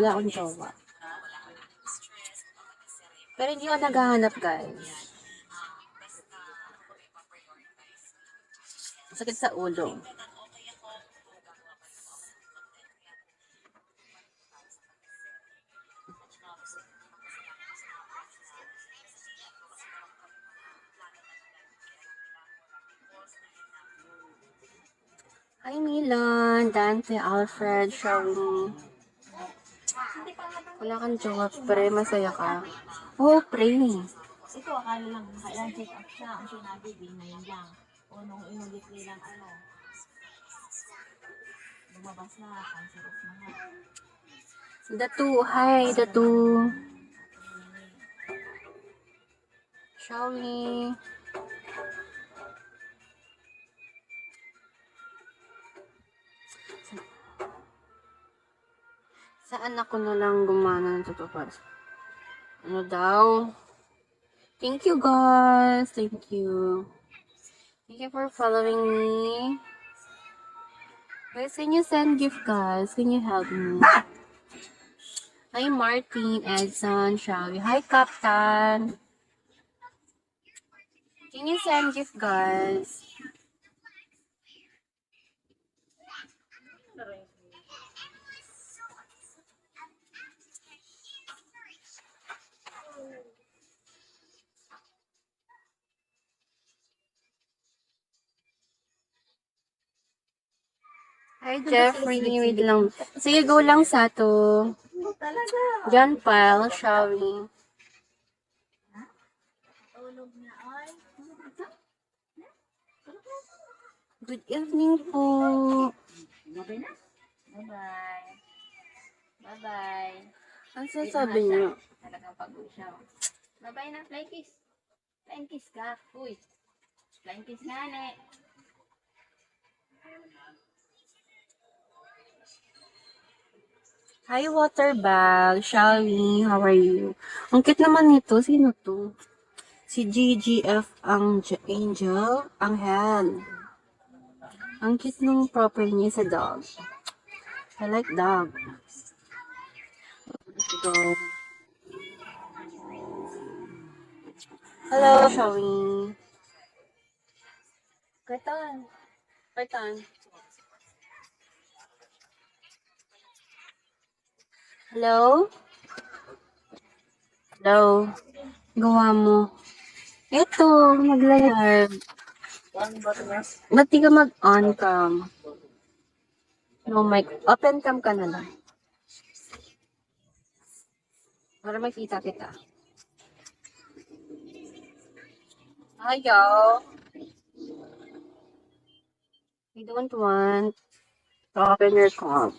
Wala akong jowa. Pero hindi ako naghahanap, guys. Sakit sa ulo. Hi, Milan, Dante, Alfred, Shawny. Wala kang jowa, pre, masaya ka. Oo, pre. Ito, akala lang, kailan check up siya. Ang sinabi, B9 lang. O nung inulit nilang lumabas na, cancerous na nga. Datu, hi, Datu. Shawny. Saan ako na lang gumana ng tutupas? Ano daw? Thank you, guys. Thank you. Thank you for following me. Guys, can you send gift, guys? Can you help me? Hi, Martin, Edson, Shawi. Hi, Captain. Can you send gift, guys? Hi, Jeffrey. Wait lang. Sige, go lang sa to. John Pyle, Shawi. Good evening po. Bye-bye. Bye-bye. Ano sasabi niyo? Talagang pagod siya. Bye-bye na, flying kiss. Flying kiss ka. Uy. Flying kiss nga, ne. Hi, Waterbag. Shawi, how are you? Ang cute naman nito. Sino to? Si GGF ang Angel. Angel. Ang cute nung profile niya sa dog. I like dog. Let's go. Hello, Shawi. Kaitan. Kaitan. Hello? Hello? Gawa mo. Eto, mag-live. Ba't di ka mag-on cam? No mic. Open cam ka na lang. Para makita kita. Ayaw. I don't want to open your cam.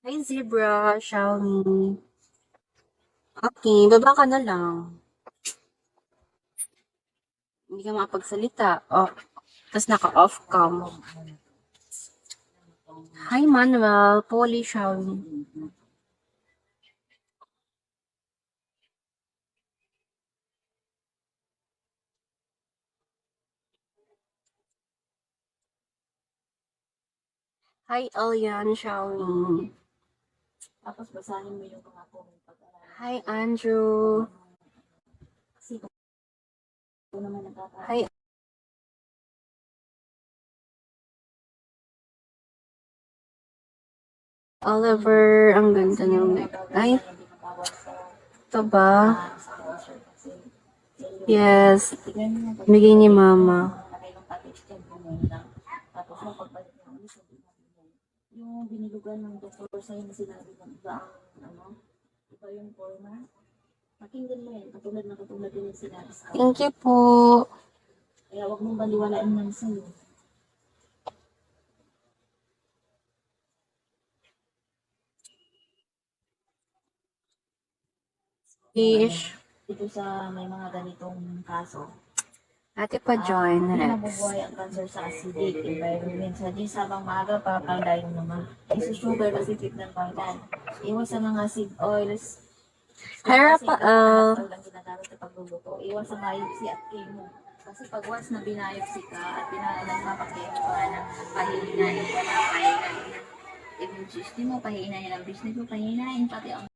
Hi, Zebra. Xiaomi. Okay, baba ka na lang. Hindi ka makapagsalita. Oh, tapos naka-off cam. Hi, Manuel. Polly, Xiaomi. Hi, Elian, Xiaomi. Tapos basahin mo yung mga comment pag-aralan. Hi, Andrew. Kasi kung naman nakaka- Hi, Oliver. Ang ganda ng neck. Ay, ito ba? Yes. Bigay ni Mama. Tapos nung pagbalik niya ulit, sabi niya, yung binilugan ng doktor sa'yo na sinabi ng iba ang iba yung forma. Pakinggan mo yan, katulad din yung sinabi sa akin. Thank you po. Kaya huwag mong baliwalaan ng sa'yo. Fish. Dito sa may mga ganitong kaso, Ate pa join, hindi Rex. mabubuhay ang cancer sa acidic environment. Sa di sabang maaga pa, pandayo naman. Isu-sugar kasi fit ng pangdan. Iwas sa mga seed oils. Hi, Rafael. Lang ginagamit sa pagluluto. Iwas sa biopsy at chemo. Kasi pag once na binayopsi ka at nagpapakita ka na pahihinain ka na, pahihinain ng immune system mo, pahihinain ang business mo, pahihinain pati ang